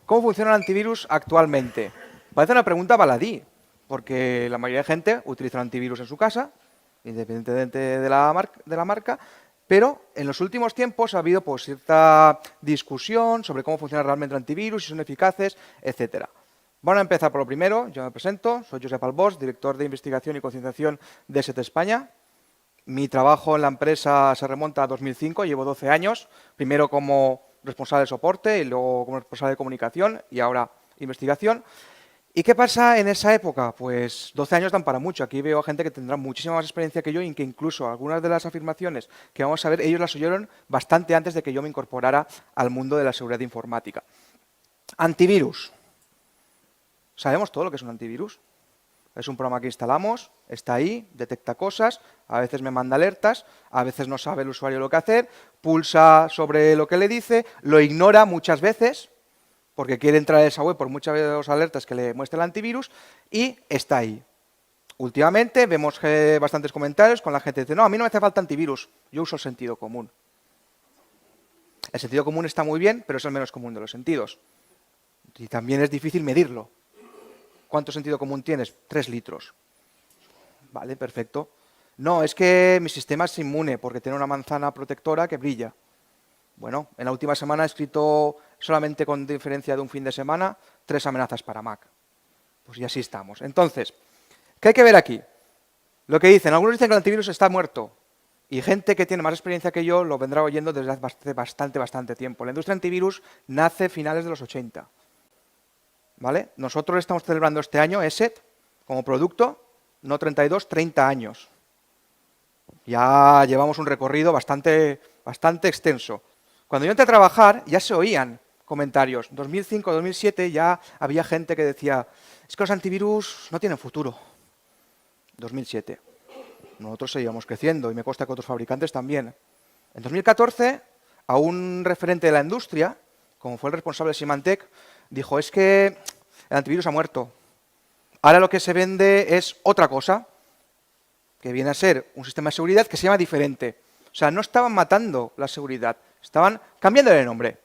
¿Cómo funciona el antivirus actualmente? Parece una pregunta baladí, porque la mayoría de gente utiliza el antivirus en su casa, independientemente de la marca, pero en los últimos tiempos ha habido pues, cierta discusión sobre cómo funciona realmente el antivirus, si son eficaces, etcétera. Vamos a empezar por lo primero. Yo me presento, soy Josep Albós, director de investigación y concienciación de ESET España. Mi trabajo en la empresa se remonta a 2005, llevo 12 años, primero como responsable de soporte y luego como responsable de comunicación y ahora investigación. ¿Y qué pasa en esa época? Pues 12 años dan para mucho. Aquí veo a gente que tendrá muchísima más experiencia que yo y que incluso algunas de las afirmaciones que vamos a ver, ellos las oyeron bastante antes de que yo me incorporara al mundo de la seguridad informática. Antivirus. ¿Sabemos todo lo que es un antivirus? Es un programa que instalamos, está ahí, detecta cosas, a veces me manda alertas, a veces no sabe el usuario lo que hacer, pulsa sobre lo que le dice, lo ignora muchas veces, porque quiere entrar a esa web por muchas alertas que le muestra el antivirus, y está ahí. Últimamente vemos bastantes comentarios con la gente que dice, no, a mí no me hace falta antivirus, yo uso el sentido común. El sentido común está muy bien, pero es el menos común de los sentidos. Y también es difícil medirlo. ¿Cuánto sentido común tienes? 3 litros. Vale, perfecto. No, es que mi sistema es inmune porque tiene una manzana protectora que brilla. Bueno, en la última semana he escrito, solamente con diferencia de un fin de semana, 3 amenazas para Mac. Pues y así estamos. Entonces, ¿qué hay que ver aquí? Lo que dicen, algunos dicen que el antivirus está muerto. Y gente que tiene más experiencia que yo lo vendrá oyendo desde hace bastante tiempo. La industria antivirus nace a finales de los 80. ¿Vale? Nosotros estamos celebrando este año, ESET, como producto, no 32, 30 años. Ya llevamos un recorrido bastante extenso. Cuando yo entré a trabajar, ya se oían comentarios. En 2005, 2007 ya había gente que decía, es que los antivirus no tienen futuro. 2007. Nosotros seguíamos creciendo y me consta que otros fabricantes también. En 2014, a un referente de la industria, como fue el responsable de Symantec, dijo, es que el antivirus ha muerto. Ahora lo que se vende es otra cosa, que viene a ser un sistema de seguridad que se llama diferente. O sea, no estaban matando la seguridad, estaban cambiándole el nombre.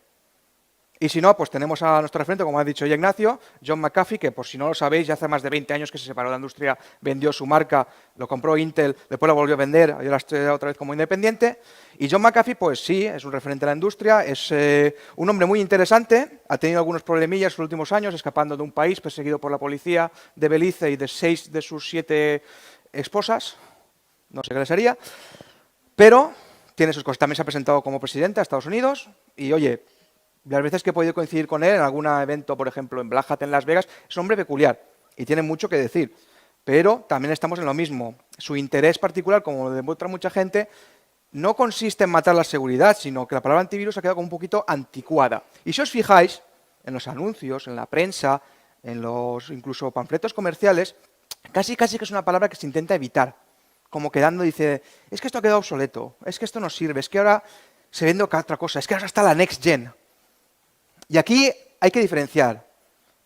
Y si no, pues tenemos a nuestro referente, como ha dicho ya Ignacio, John McAfee, que por si no lo sabéis, ya hace más de 20 años que se separó de la industria, vendió su marca, lo compró Intel, después lo volvió a vender, y ahora está otra vez como independiente. Y John McAfee, pues sí, es un referente de la industria, es un hombre muy interesante, ha tenido algunos problemillas en los últimos años, escapando de un país, perseguido por la policía de Belice y de 6 de sus 7 esposas, no sé qué le sería, pero tiene sus cosas. También se ha presentado como presidente a Estados Unidos y, oye, las veces que he podido coincidir con él en algún evento, por ejemplo, en Black Hat en Las Vegas, es un hombre peculiar y tiene mucho que decir. Pero también estamos en lo mismo. Su interés particular, como lo demuestra mucha gente, no consiste en matar la seguridad, sino que la palabra antivirus ha quedado como un poquito anticuada. Y si os fijáis, en los anuncios, en la prensa, en los incluso panfletos comerciales, casi que es una palabra que se intenta evitar. Como quedando, dice, es que esto ha quedado obsoleto, es que esto no sirve, es que ahora se vende otra cosa, es que ahora está la next gen. Y aquí hay que diferenciar,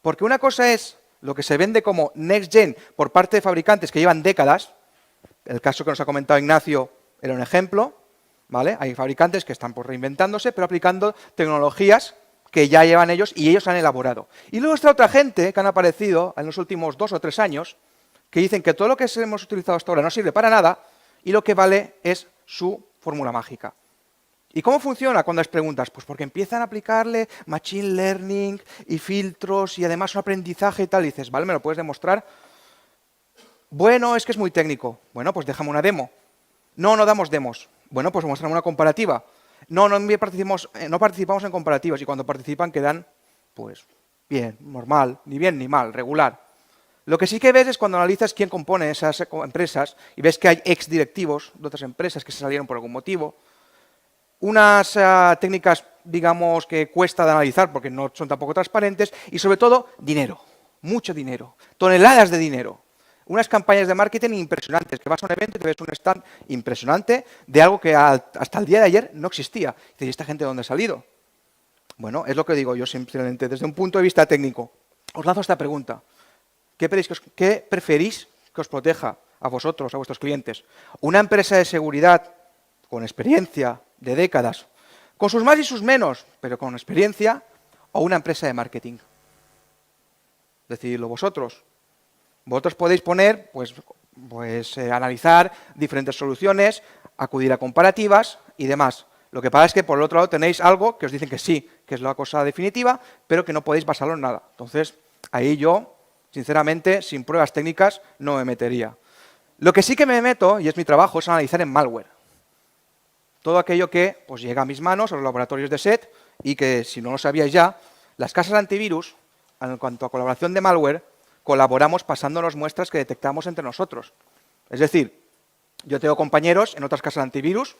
porque una cosa es lo que se vende como next gen por parte de fabricantes que llevan décadas, el caso que nos ha comentado Ignacio era un ejemplo, ¿vale? Hay fabricantes que están pues, reinventándose, pero aplicando tecnologías que ya llevan ellos y ellos han elaborado. Y luego está otra gente que han aparecido en los últimos 2 o 3 años que dicen que todo lo que hemos utilizado hasta ahora no sirve para nada y lo que vale es su fórmula mágica. ¿Y cómo funciona cuando les preguntas? Pues porque empiezan a aplicarle machine learning y filtros y además un aprendizaje y tal. Y dices, vale, ¿me lo puedes demostrar? Bueno, es que es muy técnico. Bueno, pues déjame una demo. No damos demos. Bueno, pues muéstrame una comparativa. No participamos en comparativas y cuando participan quedan, pues, bien, normal, ni bien ni mal, regular. Lo que sí que ves es cuando analizas quién compone esas empresas y ves que hay exdirectivos de otras empresas que se salieron por algún motivo. Unas técnicas, digamos, que cuesta de analizar porque no son tampoco transparentes y, sobre todo, dinero, mucho dinero, toneladas de dinero. Unas campañas de marketing impresionantes, que vas a un evento y te ves un stand impresionante de algo que hasta el día de ayer no existía. ¿Y esta gente dónde ha salido? Bueno, es lo que digo yo simplemente desde un punto de vista técnico. Os lanzo esta pregunta. ¿Qué preferís que os proteja a vosotros, a vuestros clientes? ¿Una empresa de seguridad con experiencia de décadas, con sus más y sus menos, pero con experiencia, o una empresa de marketing? decididlo vosotros. Vosotros podéis poner, analizar diferentes soluciones, acudir a comparativas y demás. Lo que pasa es que por el otro lado tenéis algo que os dicen que sí, que es la cosa definitiva, pero que no podéis basarlo en nada. Entonces, ahí yo, sinceramente, sin pruebas técnicas, no me metería. Lo que sí que me meto, y es mi trabajo, es analizar en malware. Todo aquello que pues, llega a mis manos, a los laboratorios de SET, y que, si no lo sabíais ya, las casas de antivirus, en cuanto a colaboración de malware, colaboramos pasándonos muestras que detectamos entre nosotros. Es decir, yo tengo compañeros en otras casas de antivirus,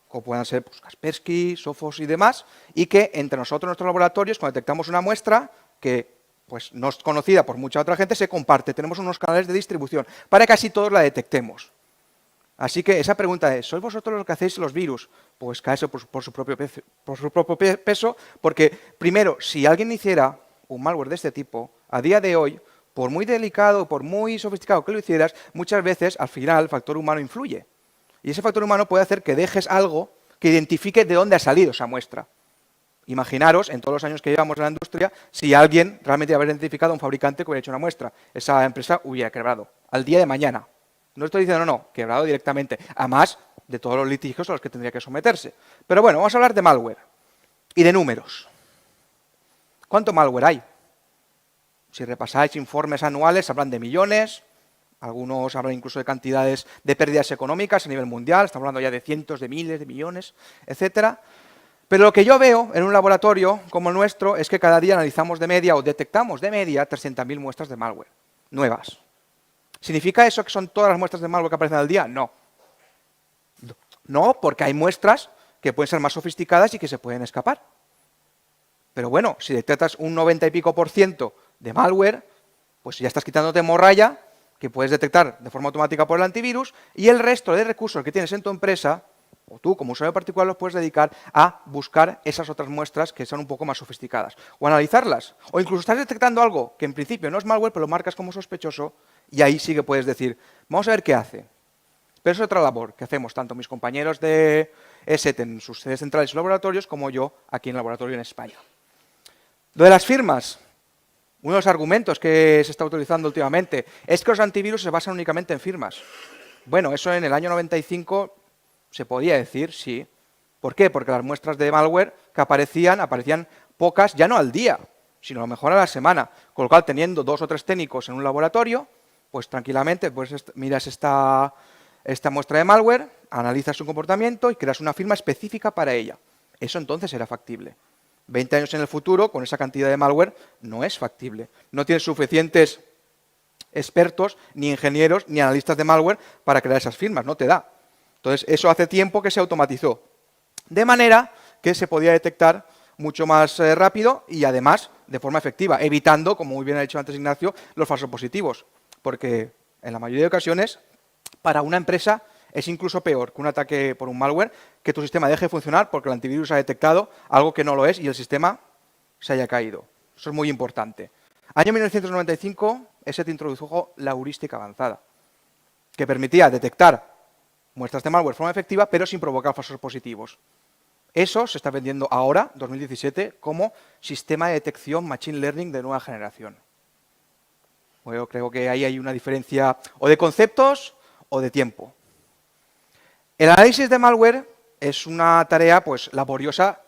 como puedan ser pues, Kaspersky, Sophos y demás, y que entre nosotros, nuestros laboratorios, cuando detectamos una muestra que pues, no es conocida por mucha otra gente, se comparte. Tenemos unos canales de distribución para que así todos la detectemos. Así que esa pregunta es, ¿sois vosotros los que hacéis los virus? Pues cae por su propio peso, porque primero, si alguien hiciera un malware de este tipo, a día de hoy, por muy delicado, por muy sofisticado que lo hicieras, muchas veces, al final, el factor humano influye. Y ese factor humano puede hacer que dejes algo que identifique de dónde ha salido esa muestra. Imaginaros, en todos los años que llevamos en la industria, si alguien realmente hubiera identificado a un fabricante que hubiera hecho una muestra. Esa empresa hubiera quebrado al día de mañana. No estoy diciendo, no, quebrado directamente, a más de todos los litigios a los que tendría que someterse. Pero bueno, vamos a hablar de malware y de números. ¿Cuánto malware hay? Si repasáis informes anuales, hablan de millones, algunos hablan incluso de cantidades de pérdidas económicas a nivel mundial, estamos hablando ya de cientos de miles de millones, etcétera. Pero lo que yo veo en un laboratorio como el nuestro es que cada día analizamos de media o detectamos de media 300.000 muestras de malware nuevas. ¿Significa eso que son todas las muestras de malware que aparecen al día? No. No, porque hay muestras que pueden ser más sofisticadas y que se pueden escapar. Pero bueno, si detectas un 90 y pico % de malware, pues ya estás quitándote morralla que puedes detectar de forma automática por el antivirus y el resto de recursos que tienes en tu empresa, o tú como usuario particular, los puedes dedicar a buscar esas otras muestras que son un poco más sofisticadas o analizarlas. O incluso estás detectando algo que en principio no es malware, pero lo marcas como sospechoso y ahí sí que puedes decir, vamos a ver qué hace. Pero es otra labor que hacemos tanto mis compañeros de ESET en sus sedes centrales y laboratorios como yo aquí en el laboratorio en España. Lo de las firmas. Uno de los argumentos que se está utilizando últimamente es que los antivirus se basan únicamente en firmas. Bueno, eso en el año 95 se podía decir, sí. ¿Por qué? Porque las muestras de malware que aparecían pocas, ya no al día, sino a lo mejor a la semana. Con lo cual, teniendo 2 o 3 técnicos en un laboratorio, pues tranquilamente pues miras esta muestra de malware, analizas su comportamiento y creas una firma específica para ella. Eso entonces era factible. 20 años en el futuro, con esa cantidad de malware, no es factible. No tienes suficientes expertos, ni ingenieros, ni analistas de malware para crear esas firmas, no te da. Entonces, eso hace tiempo que se automatizó. De manera que se podía detectar mucho más rápido y, además, de forma efectiva, evitando, como muy bien ha dicho antes Ignacio, los falsos positivos. Porque, en la mayoría de ocasiones, para una empresa es incluso peor que un ataque por un malware que tu sistema deje de funcionar porque el antivirus ha detectado algo que no lo es y el sistema se haya caído. Eso es muy importante. Año 1995, ESET introdujo la heurística avanzada, que permitía detectar muestras de malware de forma efectiva, pero sin provocar falsos positivos. Eso se está vendiendo ahora, 2017, como sistema de detección Machine Learning de nueva generación. Bueno, creo que ahí hay una diferencia o de conceptos o de tiempo. El análisis de malware es una tarea pues, laboriosa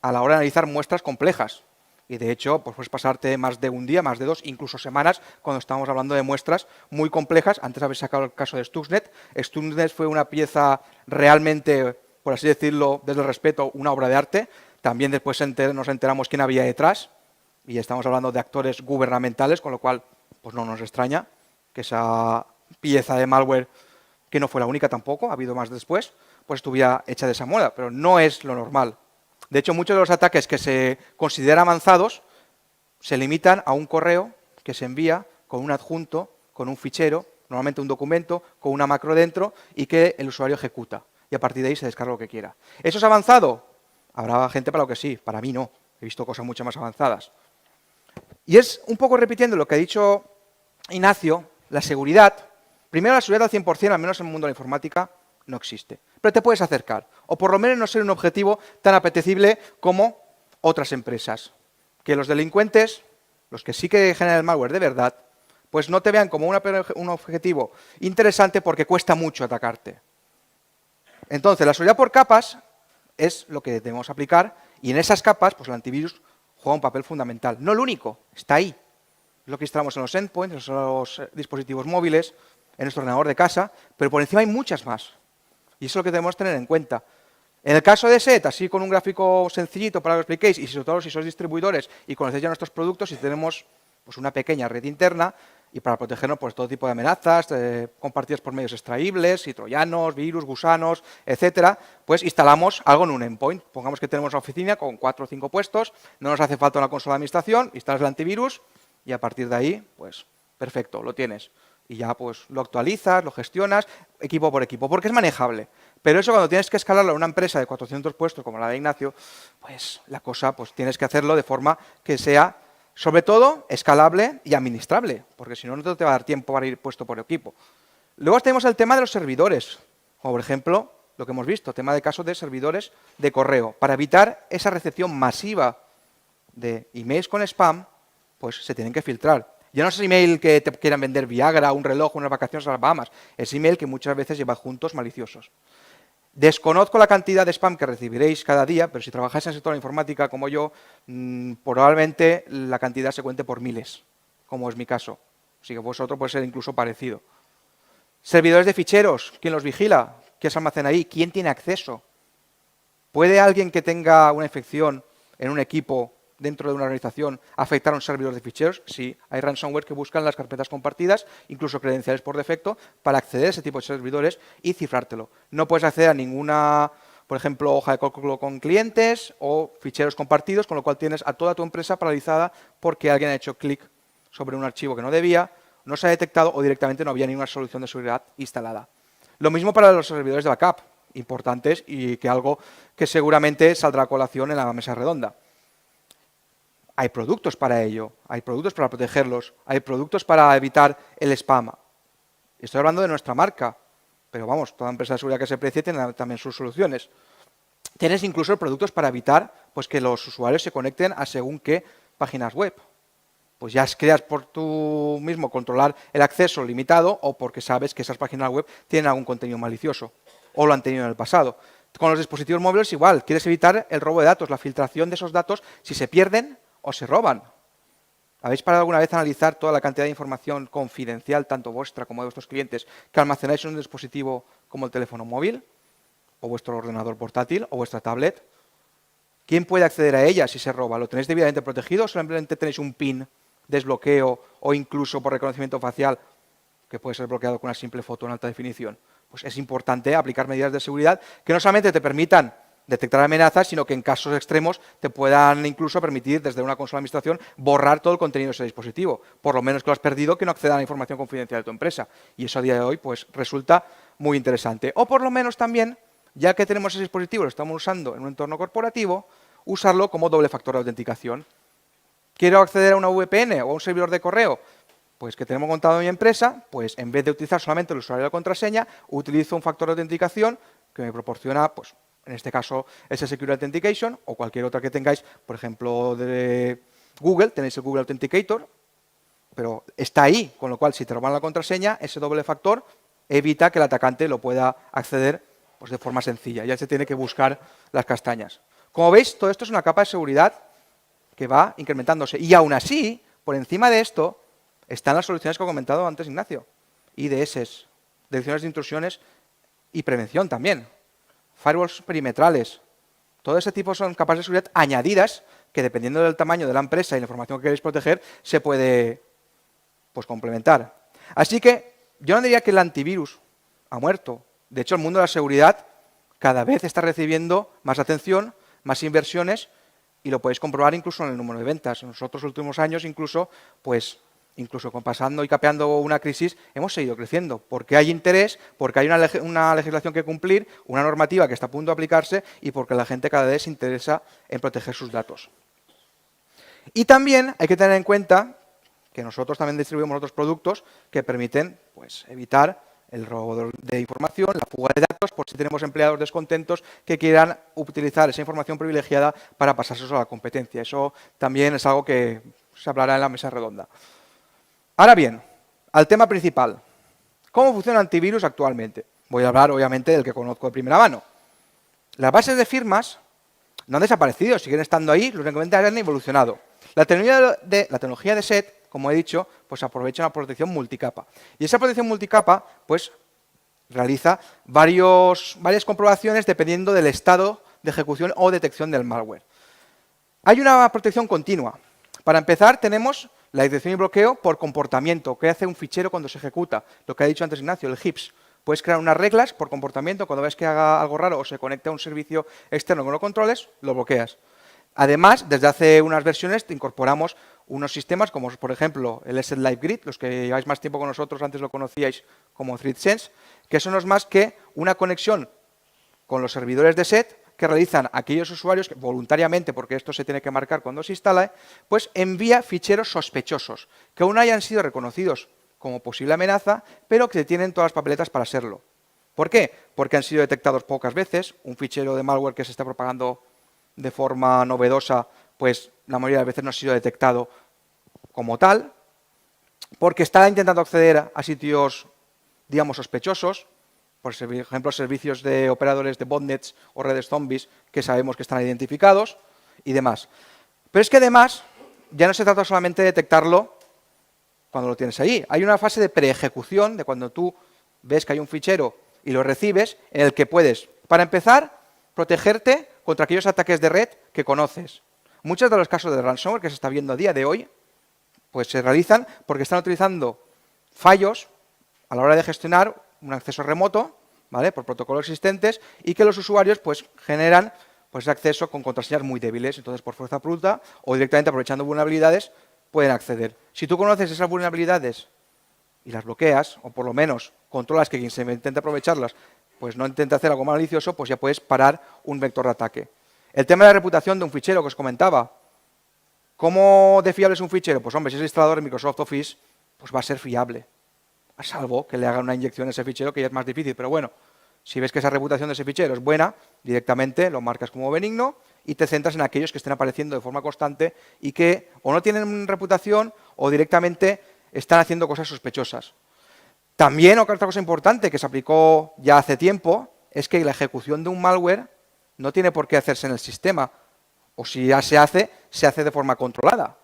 a la hora de analizar muestras complejas. Y de hecho, pues puedes pasarte más de un día, más de 2, incluso semanas, cuando estamos hablando de muestras muy complejas. Antes habéis sacado el caso de Stuxnet. Stuxnet fue una pieza realmente, por así decirlo, desde el respeto, una obra de arte. También después nos enteramos quién había detrás. Y estamos hablando de actores gubernamentales, con lo cual pues no nos extraña que esa pieza de malware, que no fue la única tampoco, ha habido más después, pues estuviera hecha de esa moda, pero no es lo normal. De hecho, muchos de los ataques que se consideran avanzados se limitan a un correo que se envía con un adjunto, con un fichero, normalmente un documento, con una macro dentro y que el usuario ejecuta. Y a partir de ahí se descarga lo que quiera. ¿Eso es avanzado? Habrá gente para lo que sí, para mí no. He visto cosas mucho más avanzadas. Y es un poco repitiendo lo que ha dicho Ignacio, la seguridad. Primero, la seguridad al 100%, al menos en el mundo de la informática, no existe. Pero te puedes acercar, o por lo menos no ser un objetivo tan apetecible como otras empresas. Que los delincuentes los que sí que generan el malware de verdad, pues no te vean como un objetivo interesante porque cuesta mucho atacarte. Entonces, la seguridad por capas es lo que debemos aplicar y en esas capas, pues el antivirus juega un papel fundamental. No el único, está ahí. Es lo que instalamos en los endpoints, en los dispositivos móviles, en nuestro ordenador de casa, pero por encima hay muchas más. Y eso es lo que debemos tener en cuenta. En el caso de SET, así con un gráfico sencillito para que lo expliquéis, y sobre todo si sois distribuidores y conocéis ya nuestros productos, y tenemos pues, una pequeña red interna, y para protegernos pues, todo tipo de amenazas, compartidas por medios extraíbles, y troyanos, virus, gusanos, etcétera, pues instalamos algo en un endpoint. Pongamos que tenemos una oficina con 4 o 5 puestos, no nos hace falta una consola de administración, instalas el antivirus, y a partir de ahí, pues perfecto, lo tienes. Y ya pues lo actualizas, lo gestionas, equipo por equipo, porque es manejable. Pero eso cuando tienes que escalarlo a una empresa de 400 puestos como la de Ignacio, pues la cosa pues tienes que hacerlo de forma que sea, sobre todo, escalable y administrable, porque si no, no te va a dar tiempo para ir puesto por equipo. Luego tenemos el tema de los servidores, como por ejemplo lo que hemos visto, tema de casos de servidores de correo. Para evitar esa recepción masiva de emails con spam, pues se tienen que filtrar. Ya no es email que te quieran vender Viagra, un reloj, unas vacaciones a las Bahamas. Es email que muchas veces lleva juntos maliciosos. Desconozco la cantidad de spam que recibiréis cada día, pero si trabajáis en el sector de la informática como yo, probablemente la cantidad se cuente por miles, como es mi caso. Así que vosotros puede ser incluso parecido. Servidores de ficheros, ¿quién los vigila? ¿Qué se almacena ahí? ¿Quién tiene acceso? ¿Puede alguien que tenga una infección en un equipo dentro de una organización afectar a un servidor de ficheros? Sí, hay ransomware que buscan las carpetas compartidas, incluso credenciales por defecto, para acceder a ese tipo de servidores y cifrártelo. No puedes acceder a ninguna, por ejemplo, hoja de cálculo con clientes o ficheros compartidos, con lo cual tienes a toda tu empresa paralizada porque alguien ha hecho clic sobre un archivo que no debía, no se ha detectado o directamente no había ninguna solución de seguridad instalada. Lo mismo para los servidores de backup, importantes y que algo que seguramente saldrá a colación en la mesa redonda. Hay productos para ello, hay productos para protegerlos, hay productos para evitar el spam. Estoy hablando de nuestra marca, pero vamos, toda empresa de seguridad que se precie tiene también sus soluciones. Tienes incluso productos para evitar pues, que los usuarios se conecten a según qué páginas web. Pues ya creas por tú mismo controlar el acceso limitado o porque sabes que esas páginas web tienen algún contenido malicioso o lo han tenido en el pasado. Con los dispositivos móviles igual, quieres evitar el robo de datos, la filtración de esos datos si se pierden o se roban. ¿Habéis parado alguna vez a analizar toda la cantidad de información confidencial, tanto vuestra como de vuestros clientes, que almacenáis en un dispositivo como el teléfono móvil, o vuestro ordenador portátil, o vuestra tablet? ¿Quién puede acceder a ella si se roba? ¿Lo tenéis debidamente protegido o simplemente tenéis un PIN, desbloqueo o incluso por reconocimiento facial, que puede ser bloqueado con una simple foto en alta definición? Pues es importante aplicar medidas de seguridad que no solamente te permitan detectar amenazas, sino que en casos extremos te puedan incluso permitir, desde una consola de administración, borrar todo el contenido de ese dispositivo. Por lo menos que lo has perdido, que no acceda a la información confidencial de tu empresa. Y eso a día de hoy pues, resulta muy interesante. O por lo menos también, ya que tenemos ese dispositivo, lo estamos usando en un entorno corporativo, usarlo como doble factor de autenticación. ¿Quiero acceder a una VPN o a un servidor de correo? Pues que tenemos montado en mi empresa, pues en vez de utilizar solamente el usuario y la contraseña, utilizo un factor de autenticación que me proporciona, pues, en este caso, ese Secure Authentication o cualquier otra que tengáis, por ejemplo, de Google, tenéis el Google Authenticator, pero está ahí, con lo cual, si te roban la contraseña, ese doble factor evita que el atacante lo pueda acceder pues, de forma sencilla. Ya se tiene que buscar las castañas. Como veis, todo esto es una capa de seguridad que va incrementándose. Y aún así, por encima de esto, están las soluciones que ha comentado antes Ignacio. IDS, direcciones de intrusiones y prevención también. Firewalls perimetrales. Todo ese tipo son capas de seguridad añadidas que, dependiendo del tamaño de la empresa y la información que queréis proteger, se puede pues, complementar. Así que yo no diría que el antivirus ha muerto. De hecho, el mundo de la seguridad cada vez está recibiendo más atención, más inversiones, y lo podéis comprobar incluso en el número de ventas. En los otros últimos años, incluso pasando y capeando una crisis, hemos seguido creciendo, porque hay interés, porque hay una legislación que cumplir, una normativa que está a punto de aplicarse y porque la gente cada vez se interesa en proteger sus datos. Y también hay que tener en cuenta que nosotros también distribuimos otros productos que permiten pues, evitar el robo de información, la fuga de datos, por si tenemos empleados descontentos que quieran utilizar esa información privilegiada para pasárselos a la competencia. Eso también es algo que se hablará en la mesa redonda. Ahora bien, al tema principal. ¿Cómo funciona el antivirus actualmente? Voy a hablar, obviamente, del que conozco de primera mano. Las bases de firmas no han desaparecido, siguen estando ahí, los únicamente han evolucionado. La tecnología de SET, como he dicho, pues aprovecha una protección multicapa. Y esa protección multicapa, pues, realiza varias comprobaciones dependiendo del estado de ejecución o detección del malware. Hay una protección continua. Para empezar, tenemos la detección y bloqueo por comportamiento, que hace un fichero cuando se ejecuta. Lo que ha dicho antes Ignacio, el HIPS. Puedes crear unas reglas por comportamiento, cuando ves que haga algo raro o se conecta a un servicio externo que no controles, lo bloqueas. Además, desde hace unas versiones te incorporamos unos sistemas como, por ejemplo, el SET Live Grid, los que lleváis más tiempo con nosotros, antes lo conocíais como ThreatSense, que eso no es más que una conexión con los servidores de SET que realizan aquellos usuarios que voluntariamente, porque esto se tiene que marcar cuando se instala, pues envía ficheros sospechosos, que aún hayan sido reconocidos como posible amenaza, pero que tienen todas las papeletas para serlo. ¿Por qué? Porque han sido detectados pocas veces. Un fichero de malware que se está propagando de forma novedosa, pues la mayoría de las veces no ha sido detectado como tal, porque está intentando acceder a sitios, digamos, sospechosos, por ejemplo, servicios de operadores de botnets o redes zombies que sabemos que están identificados y demás. Pero es que además ya no se trata solamente de detectarlo cuando lo tienes ahí. Hay una fase de preejecución, de cuando tú ves que hay un fichero y lo recibes, en el que puedes, para empezar, protegerte contra aquellos ataques de red que conoces. Muchos de los casos de ransomware que se está viendo a día de hoy, pues se realizan porque están utilizando fallos a la hora de gestionar un acceso remoto, ¿vale?, por protocolos existentes, y que los usuarios pues generan pues acceso con contraseñas muy débiles. Entonces, por fuerza bruta o directamente aprovechando vulnerabilidades, pueden acceder. Si tú conoces esas vulnerabilidades y las bloqueas, o por lo menos controlas que quien se intente aprovecharlas pues no intente hacer algo malicioso, pues ya puedes parar un vector de ataque. El tema de la reputación de un fichero que os comentaba. ¿Cómo de fiable es un fichero? Pues hombre, si es instalador de Microsoft Office, pues va a ser fiable. A salvo que le hagan una inyección a ese fichero, que ya es más difícil. Pero bueno, si ves que esa reputación de ese fichero es buena, directamente lo marcas como benigno y te centras en aquellos que estén apareciendo de forma constante y que o no tienen reputación o directamente están haciendo cosas sospechosas. También otra cosa importante que se aplicó ya hace tiempo es que la ejecución de un malware no tiene por qué hacerse en el sistema. O si ya se hace de forma controlada.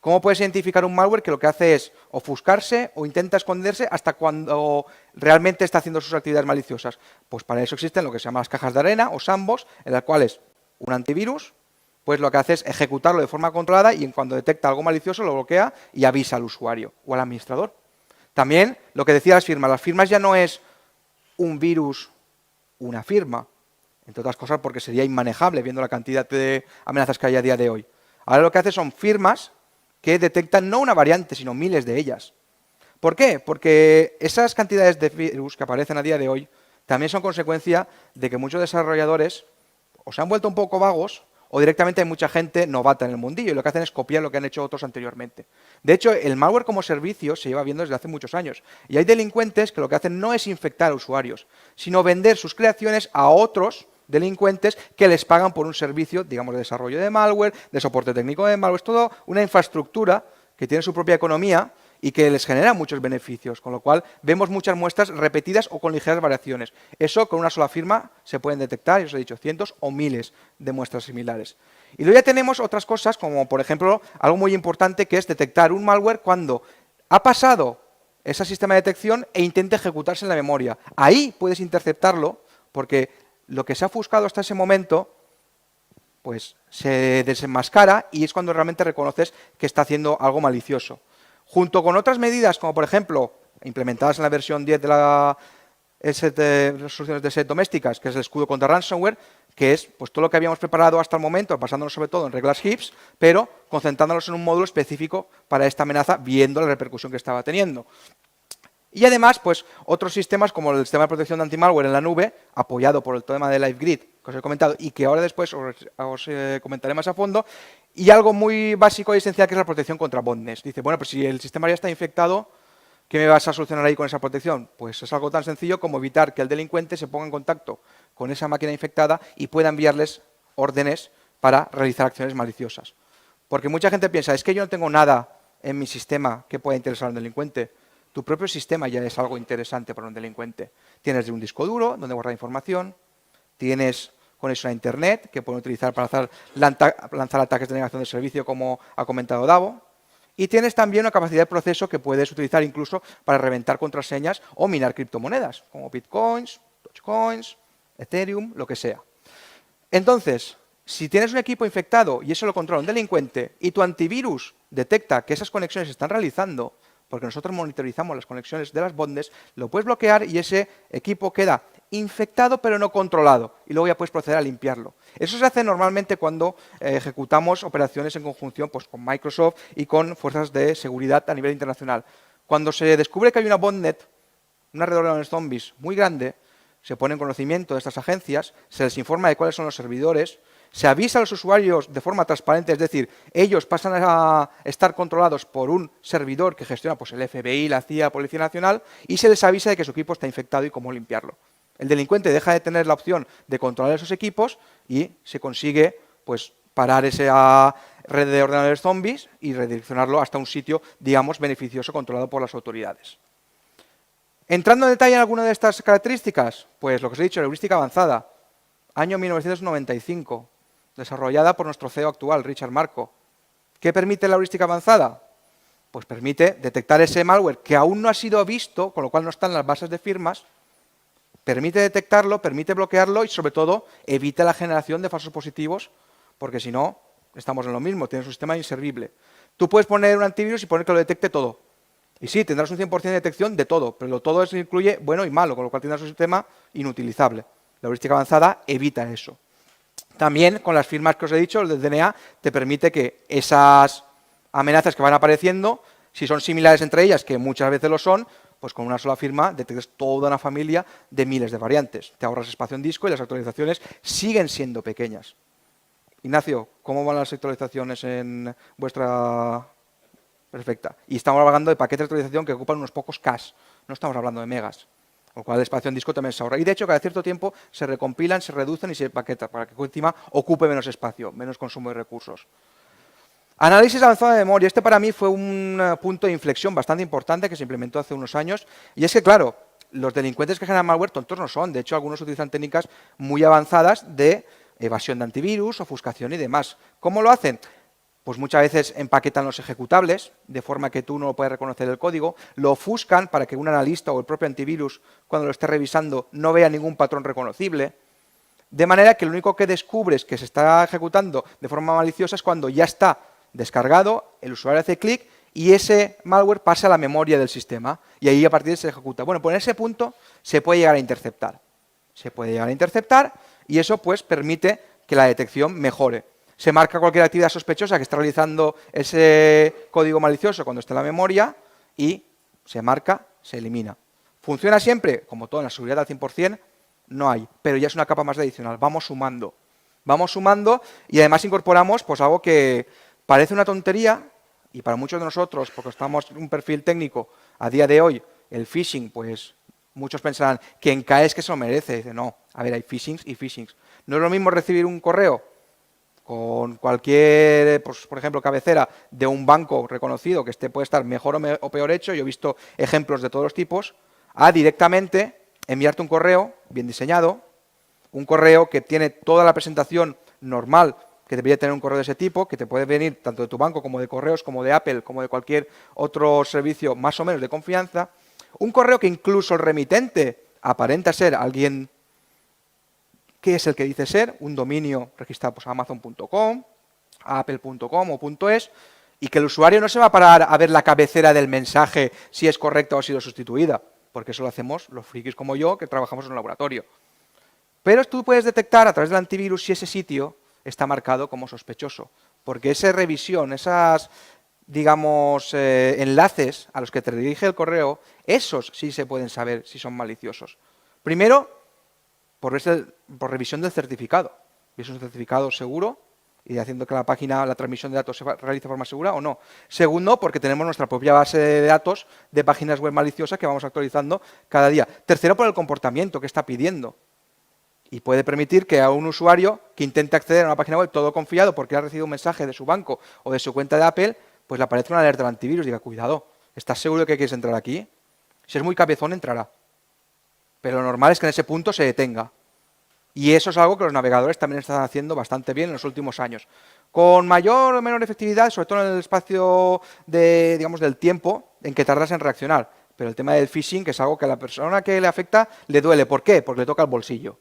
¿Cómo puedes identificar un malware que lo que hace es ofuscarse o intenta esconderse hasta cuando realmente está haciendo sus actividades maliciosas? Pues para eso existen lo que se llaman las cajas de arena o sandbox, en las cuales un antivirus pues lo que hace es ejecutarlo de forma controlada y cuando detecta algo malicioso lo bloquea y avisa al usuario o al administrador. También lo que decía las firmas ya no es un virus, una firma. Entre otras cosas porque sería inmanejable viendo la cantidad de amenazas que hay a día de hoy. Ahora lo que hace son firmas que detectan no una variante, sino miles de ellas. ¿Por qué? Porque esas cantidades de virus que aparecen a día de hoy también son consecuencia de que muchos desarrolladores o se han vuelto un poco vagos o directamente hay mucha gente novata en el mundillo y lo que hacen es copiar lo que han hecho otros anteriormente. De hecho, el malware como servicio se lleva viendo desde hace muchos años y hay delincuentes que lo que hacen no es infectar a usuarios, sino vender sus creaciones a otros delincuentes que les pagan por un servicio, digamos, de desarrollo de malware, de soporte técnico de malware. Es toda una infraestructura que tiene su propia economía y que les genera muchos beneficios, con lo cual vemos muchas muestras repetidas o con ligeras variaciones. Eso con una sola firma se pueden detectar, y os he dicho, cientos o miles de muestras similares. Y luego ya tenemos otras cosas, como por ejemplo, algo muy importante que es detectar un malware cuando ha pasado ese sistema de detección e intenta ejecutarse en la memoria. Ahí puedes interceptarlo porque lo que se ha ofuscado hasta ese momento pues se desenmascara y es cuando realmente reconoces que está haciendo algo malicioso. Junto con otras medidas, como por ejemplo, implementadas en la versión 10 de las soluciones de SET domésticas, que es el escudo contra ransomware, que es pues todo lo que habíamos preparado hasta el momento, basándonos sobre todo en reglas HIPS, pero concentrándonos en un módulo específico para esta amenaza, viendo la repercusión que estaba teniendo. Y además, pues otros sistemas como el sistema de protección de anti-malware en la nube, apoyado por el tema de LiveGrid, que os he comentado y que ahora después os comentaré más a fondo, y algo muy básico y esencial que es la protección contra botnets. Dice, bueno, pues si el sistema ya está infectado, ¿qué me vas a solucionar ahí con esa protección? Pues es algo tan sencillo como evitar que el delincuente se ponga en contacto con esa máquina infectada y pueda enviarles órdenes para realizar acciones maliciosas. Porque mucha gente piensa, es que yo no tengo nada en mi sistema que pueda interesar a un delincuente. Tu propio sistema ya es algo interesante para un delincuente. Tienes un disco duro donde guardar información, tienes conexión a Internet que pueden utilizar para lanzar ataques de negación de servicio, como ha comentado Davo, y tienes también una capacidad de proceso que puedes utilizar incluso para reventar contraseñas o minar criptomonedas, como Bitcoins, Dogecoins, Ethereum, lo que sea. Entonces, si tienes un equipo infectado y eso lo controla un delincuente y tu antivirus detecta que esas conexiones se están realizando, porque nosotros monitorizamos las conexiones de las botnets, lo puedes bloquear y ese equipo queda infectado pero no controlado y luego ya puedes proceder a limpiarlo. Eso se hace normalmente cuando ejecutamos operaciones en conjunción pues, con Microsoft y con fuerzas de seguridad a nivel internacional. Cuando se descubre que hay una botnet, una red de ordenadores zombies muy grande, se pone en conocimiento de estas agencias, se les informa de cuáles son los servidores, se avisa a los usuarios de forma transparente, es decir, ellos pasan a estar controlados por un servidor que gestiona pues, el FBI, la CIA, Policía Nacional, y se les avisa de que su equipo está infectado y cómo limpiarlo. El delincuente deja de tener la opción de controlar esos equipos y se consigue pues, parar esa red de ordenadores zombies y redireccionarlo hasta un sitio, digamos, beneficioso, controlado por las autoridades. Entrando en detalle en alguna de estas características, pues lo que os he dicho, la heurística avanzada, año 1995, desarrollada por nuestro CEO actual, Richard Marco. ¿Qué permite la heurística avanzada? Pues permite detectar ese malware que aún no ha sido visto, con lo cual no está en las bases de firmas, permite detectarlo, permite bloquearlo y, sobre todo, evita la generación de falsos positivos, porque si no, estamos en lo mismo, tienes un sistema inservible. Tú puedes poner un antivirus y poner que lo detecte todo. Y sí, tendrás un 100% de detección de todo, pero todo eso incluye bueno y malo, con lo cual tendrás un sistema inutilizable. La heurística avanzada evita eso. También, con las firmas que os he dicho, el del DNA te permite que esas amenazas que van apareciendo, si son similares entre ellas, que muchas veces lo son, pues con una sola firma detectes toda una familia de miles de variantes. Te ahorras espacio en disco y las actualizaciones siguen siendo pequeñas. Ignacio, ¿cómo van las actualizaciones en vuestra... Perfecta. Y estamos hablando de paquetes de actualización que ocupan unos pocos K, no estamos hablando de megas. Con lo cual el espacio en disco también se ahorra. Y de hecho, cada cierto tiempo se recompilan, se reducen y se paquetan para que encima ocupe menos espacio, menos consumo de recursos. Análisis avanzado de memoria. Este para mí fue un punto de inflexión bastante importante que se implementó hace unos años. Y es que, claro, los delincuentes que generan malware tontos no son. De hecho, algunos utilizan técnicas muy avanzadas de evasión de antivirus, ofuscación y demás. ¿Cómo lo hacen? Pues muchas veces empaquetan los ejecutables, de forma que tú no puedes reconocer el código, lo ofuscan para que un analista o el propio antivirus, cuando lo esté revisando, no vea ningún patrón reconocible, de manera que lo único que descubres que se está ejecutando de forma maliciosa es cuando ya está descargado, el usuario hace clic y ese malware pasa a la memoria del sistema y ahí a partir de ahí se ejecuta. Bueno, pues en ese punto se puede llegar a interceptar. Se puede llegar a interceptar y eso pues permite que la detección mejore. Se marca cualquier actividad sospechosa que está realizando ese código malicioso cuando está en la memoria y se marca, se elimina. ¿Funciona siempre? Como todo en la seguridad al 100%, no hay, pero ya es una capa más adicional. Vamos sumando y además incorporamos pues algo que parece una tontería y para muchos de nosotros, porque estamos en un perfil técnico a día de hoy, el phishing, pues muchos pensarán, quien cae es que se lo merece. Dice, no, a ver, hay phishings y phishings. No es lo mismo recibir un correo con cualquier, pues, por ejemplo, cabecera de un banco reconocido que puede estar mejor o peor hecho, yo he visto ejemplos de todos los tipos, a directamente enviarte un correo bien diseñado, un correo que tiene toda la presentación normal que debería tener un correo de ese tipo, que te puede venir tanto de tu banco como de correos, como de Apple, como de cualquier otro servicio más o menos de confianza, un correo que incluso el remitente aparenta ser alguien que es el que dice ser, un dominio registrado pues, a Amazon.com, a Apple.com o .es, y que el usuario no se va a parar a ver la cabecera del mensaje si es correcta o ha sido sustituida, porque eso lo hacemos los frikis como yo, que trabajamos en un laboratorio. Pero tú puedes detectar a través del antivirus si ese sitio está marcado como sospechoso, porque esa revisión, esas, digamos, enlaces a los que te dirige el correo, esos sí se pueden saber si son maliciosos. Primero, por revisión del certificado. Y es un certificado seguro y haciendo que la página, la transmisión de datos se realice de forma segura o no. Segundo, porque tenemos nuestra propia base de datos de páginas web maliciosas que vamos actualizando cada día. Tercero, por el comportamiento que está pidiendo. Y puede permitir que a un usuario que intente acceder a una página web todo confiado porque ha recibido un mensaje de su banco o de su cuenta de Apple, pues le aparezca una alerta de antivirus y diga, cuidado, ¿estás seguro de que quieres entrar aquí? Si es muy cabezón, entrará. Pero lo normal es que en ese punto se detenga. Y eso es algo que los navegadores también están haciendo bastante bien en los últimos años. Con mayor o menor efectividad, sobre todo en el espacio de, digamos, del tiempo en que tardas en reaccionar. Pero el tema del phishing, que es algo que a la persona que le afecta le duele. ¿Por qué? Porque le toca el bolsillo.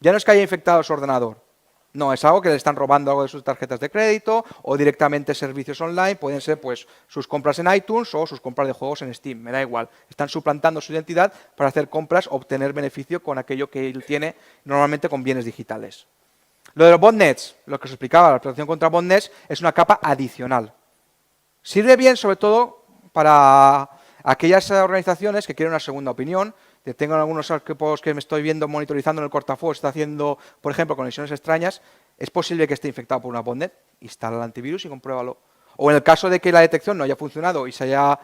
Ya no es que haya infectado su ordenador. No, es algo que le están robando algo de sus tarjetas de crédito o directamente servicios online. Pueden ser pues sus compras en iTunes o sus compras de juegos en Steam. Me da igual. Están suplantando su identidad para hacer compras, obtener beneficio con aquello que él tiene normalmente con bienes digitales. Lo de los botnets, lo que os explicaba, la protección contra botnets es una capa adicional. Sirve bien sobre todo para aquellas organizaciones que quieren una segunda opinión. Tengo algunos equipos que me estoy viendo monitorizando en el cortafuegos, está haciendo, por ejemplo, conexiones extrañas. Es posible que esté infectado por una botnet. Instala el antivirus y compruébalo. O en el caso de que la detección no haya funcionado y se haya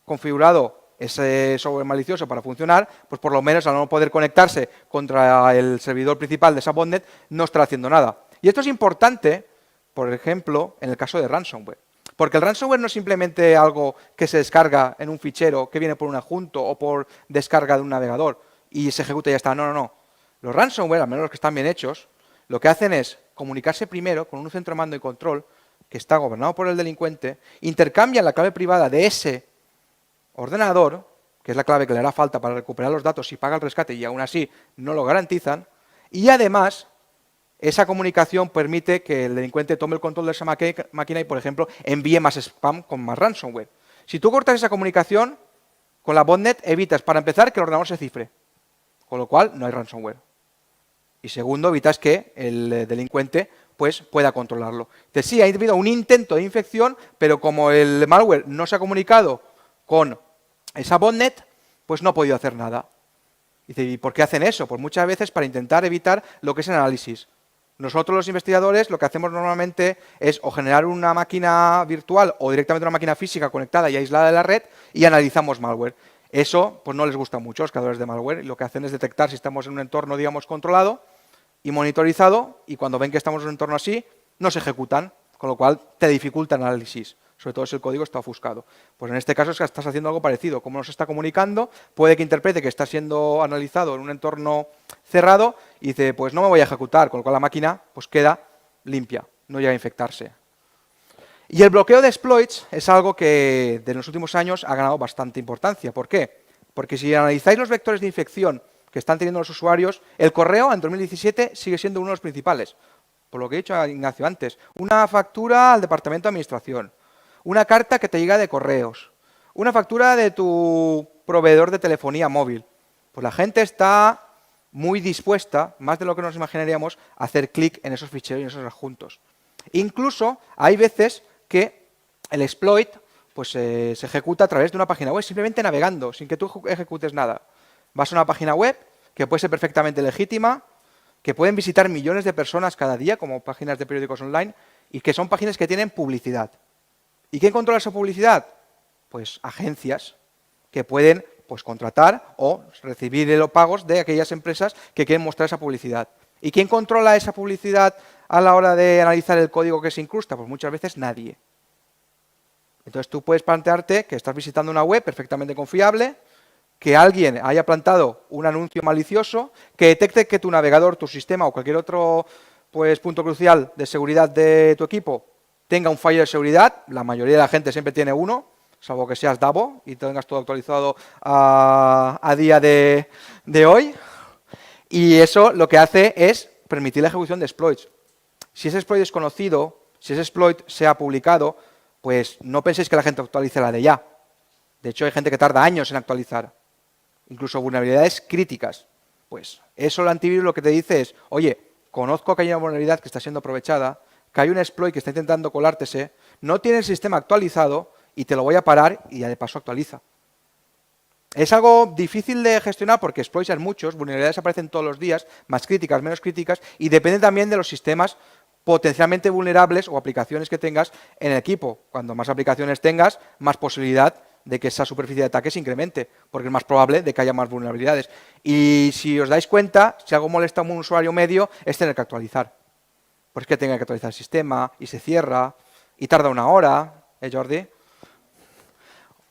configurado ese software malicioso para funcionar, pues por lo menos al no poder conectarse contra el servidor principal de esa botnet, no estará haciendo nada. Y esto es importante, por ejemplo, en el caso de ransomware. Porque el ransomware no es simplemente algo que se descarga en un fichero que viene por un adjunto o por descarga de un navegador y se ejecuta y ya está. No, no, no. Los ransomware, al menos los que están bien hechos, lo que hacen es comunicarse primero con un centro de mando y control que está gobernado por el delincuente, intercambian la clave privada de ese ordenador, que es la clave que le hará falta para recuperar los datos si paga el rescate y aún así no lo garantizan, y además esa comunicación permite que el delincuente tome el control de esa máquina y, por ejemplo, envíe más spam con más ransomware. Si tú cortas esa comunicación, con la botnet evitas, para empezar, que el ordenador se cifre, con lo cual no hay ransomware. Y segundo, evitas que el delincuente pues, pueda controlarlo. Entonces, sí, ha habido un intento de infección, pero como el malware no se ha comunicado con esa botnet, pues no ha podido hacer nada. Dice, ¿y por qué hacen eso? Pues muchas veces para intentar evitar lo que es el análisis. Nosotros los investigadores lo que hacemos normalmente es o generar una máquina virtual o directamente una máquina física conectada y aislada de la red y analizamos malware. Eso pues no les gusta mucho a los creadores de malware y lo que hacen es detectar si estamos en un entorno, digamos, controlado y monitorizado y cuando ven que estamos en un entorno así, no se ejecutan, con lo cual te dificulta el análisis, sobre todo si el código está ofuscado. Pues en este caso es que estás haciendo algo parecido. Como nos está comunicando, puede que interprete que está siendo analizado en un entorno cerrado y dice, pues no me voy a ejecutar, con lo cual la máquina pues queda limpia, no llega a infectarse. Y el bloqueo de exploits es algo que de los últimos años ha ganado bastante importancia. ¿Por qué? Porque si analizáis los vectores de infección que están teniendo los usuarios, el correo en 2017 sigue siendo uno de los principales. Por lo que he dicho a Ignacio antes, una factura al departamento de administración, una carta que te llega de correos, una factura de tu proveedor de telefonía móvil. Pues la gente está muy dispuesta, más de lo que nos imaginaríamos, a hacer clic en esos ficheros y en esos adjuntos. Incluso hay veces que el exploit pues, se ejecuta a través de una página web, simplemente navegando, sin que tú ejecutes nada. Vas a una página web que puede ser perfectamente legítima, que pueden visitar millones de personas cada día, como páginas de periódicos online, y que son páginas que tienen publicidad. ¿Y quién controla esa publicidad? Pues agencias que pueden pues, contratar o recibir los pagos de aquellas empresas que quieren mostrar esa publicidad. ¿Y quién controla esa publicidad a la hora de analizar el código que se incrusta? Pues muchas veces nadie. Entonces tú puedes plantearte que estás visitando una web perfectamente confiable, que alguien haya plantado un anuncio malicioso, que detecte que tu navegador, tu sistema o cualquier otro pues, punto crucial de seguridad de tu equipo tenga un fallo de seguridad. La mayoría de la gente siempre tiene uno, salvo que seas Davo y tengas todo actualizado a día de hoy. Y eso lo que hace es permitir la ejecución de exploits. Si ese exploit es conocido, si ese exploit se ha publicado, pues no penséis que la gente actualice la de ya. De hecho, hay gente que tarda años en actualizar. Incluso vulnerabilidades críticas. Pues eso el antivirus lo que te dice es, oye, conozco que hay una vulnerabilidad que está siendo aprovechada, que hay un exploit que está intentando colártese, no tiene el sistema actualizado y te lo voy a parar y ya de paso actualiza. Es algo difícil de gestionar porque exploits hay muchos, vulnerabilidades aparecen todos los días, más críticas, menos críticas, y depende también de los sistemas potencialmente vulnerables o aplicaciones que tengas en el equipo. Cuando más aplicaciones tengas, más posibilidad de que esa superficie de ataque se incremente, porque es más probable de que haya más vulnerabilidades. Y si os dais cuenta, si algo molesta a un usuario medio, es tener que actualizar. Pues que tenga que actualizar el sistema, y se cierra, y tarda una hora, Jordi?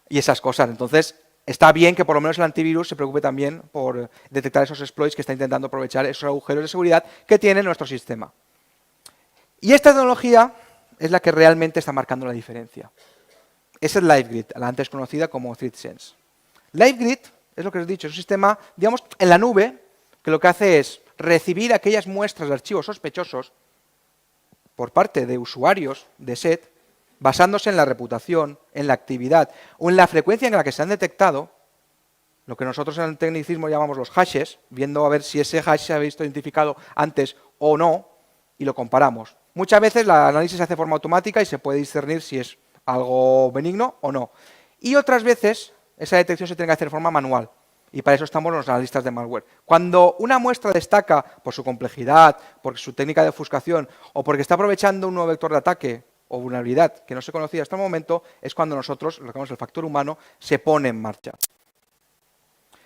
Y esas cosas. Entonces, está bien que por lo menos el antivirus se preocupe también por detectar esos exploits que está intentando aprovechar esos agujeros de seguridad que tiene nuestro sistema. Y esta tecnología es la que realmente está marcando la diferencia. Esa es LiveGrid, la antes conocida como ThreatSense. LiveGrid es lo que os he dicho, es un sistema, digamos, en la nube, que lo que hace es recibir aquellas muestras de archivos sospechosos por parte de usuarios de SET, basándose en la reputación, en la actividad o en la frecuencia en la que se han detectado, lo que nosotros en el tecnicismo llamamos los hashes, viendo a ver si ese hash se ha visto identificado antes o no, y lo comparamos. Muchas veces el análisis se hace de forma automática y se puede discernir si es algo benigno o no. Y otras veces esa detección se tiene que hacer de forma manual. Y para eso estamos los analistas de malware. Cuando una muestra destaca por su complejidad, por su técnica de ofuscación o porque está aprovechando un nuevo vector de ataque o vulnerabilidad que no se conocía hasta el momento, es cuando nosotros, lo que llamamos el factor humano, se pone en marcha.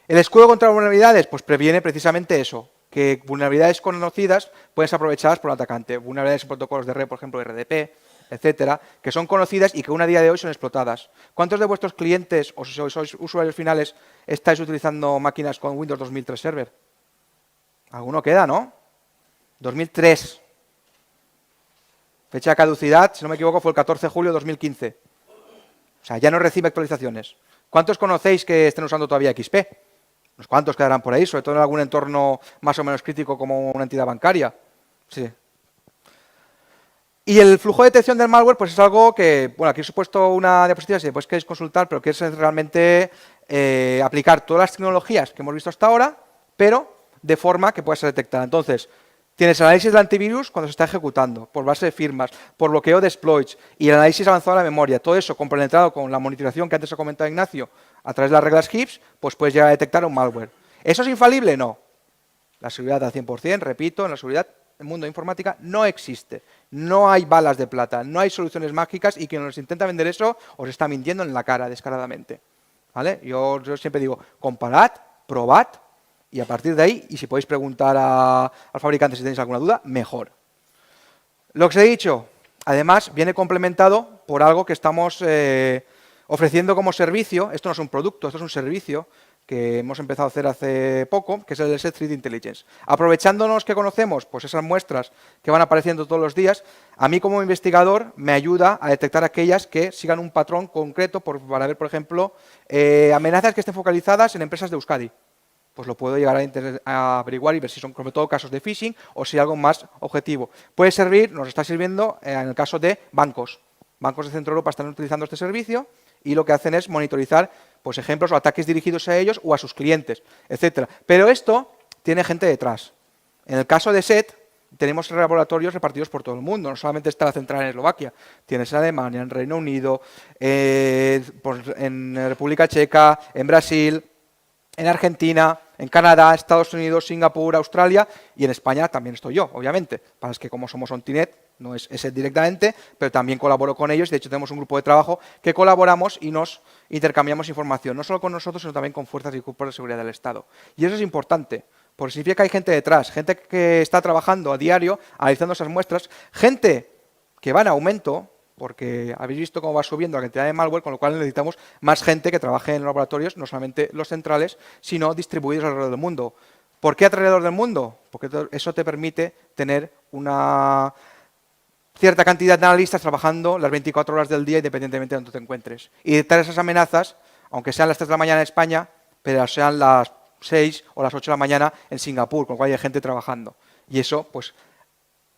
¿El escudo contra vulnerabilidades? Pues previene precisamente eso, que vulnerabilidades conocidas pueden ser aprovechadas por el atacante. Vulnerabilidades en protocolos de red, por ejemplo, RDP, etcétera, que son conocidas y que aún a día de hoy son explotadas. ¿Cuántos de vuestros clientes o si sois usuarios finales estáis utilizando máquinas con Windows 2003 Server? Alguno queda, ¿no? 2003. Fecha de caducidad, si no me equivoco, fue el 14 de julio de 2015. O sea, ya no recibe actualizaciones. ¿Cuántos conocéis que estén usando todavía XP? Unos cuantos quedarán por ahí, sobre todo en algún entorno más o menos crítico como una entidad bancaria. Sí. Y el flujo de detección del malware, pues es algo que, bueno, aquí os he puesto una diapositiva, si después queréis consultar, pero que es realmente aplicar todas las tecnologías que hemos visto hasta ahora, pero de forma que pueda ser detectada. Entonces, tienes el análisis del antivirus cuando se está ejecutando, por base de firmas, por bloqueo de exploits y el análisis avanzado de la memoria. Todo eso complementado con la monitorización que antes ha comentado Ignacio a través de las reglas HIPS, pues puedes llegar a detectar un malware. ¿Eso es infalible? No. La seguridad al 100%, repito, en la seguridad el mundo de informática no existe. No hay balas de plata, no hay soluciones mágicas y quien nos intenta vender eso os está mintiendo en la cara descaradamente. ¿Vale? Yo siempre digo, comparad, probad y a partir de ahí, y si podéis preguntar al fabricante si tenéis alguna duda, mejor. Lo que os he dicho, además, viene complementado por algo que estamos ofreciendo como servicio. Esto no es un producto, esto es un servicio que hemos empezado a hacer hace poco, que es el SET Threat Intelligence. Aprovechándonos que conocemos pues esas muestras que van apareciendo todos los días, a mí como investigador me ayuda a detectar aquellas que sigan un patrón concreto para ver, por ejemplo, amenazas que estén focalizadas en empresas de Euskadi. Pues lo puedo llegar a averiguar y ver si son sobre todo casos de phishing o si algo más objetivo. Puede servir, nos está sirviendo en el caso de bancos. Bancos de Centro Europa están utilizando este servicio y lo que hacen es monitorizar pues, ejemplos o ataques dirigidos a ellos o a sus clientes, etcétera. Pero esto tiene gente detrás. En el caso de SET, tenemos laboratorios repartidos por todo el mundo. No solamente está la central en Eslovaquia, tienes en Alemania, en Reino Unido, en República Checa, en Brasil, en Argentina, en Canadá, Estados Unidos, Singapur, Australia y en España también estoy yo, obviamente. Para que como somos Ontinet, no es SET directamente, pero también colaboro con ellos. De hecho, tenemos un grupo de trabajo que colaboramos y nos intercambiamos información, no solo con nosotros, sino también con fuerzas y cuerpos de seguridad del Estado. Y eso es importante, porque significa que hay gente detrás, gente que está trabajando a diario, analizando esas muestras, gente que va en aumento, porque habéis visto cómo va subiendo la cantidad de malware, con lo cual necesitamos más gente que trabaje en los laboratorios, no solamente los centrales, sino distribuidos alrededor del mundo. ¿Por qué alrededor del mundo? Porque eso te permite tener una cierta cantidad de analistas trabajando las 24 horas del día, independientemente de donde te encuentres. Y detectar esas amenazas, aunque sean las 3 de la mañana en España, pero sean las 6 o las 8 de la mañana en Singapur, con lo cual hay gente trabajando. Y eso, pues,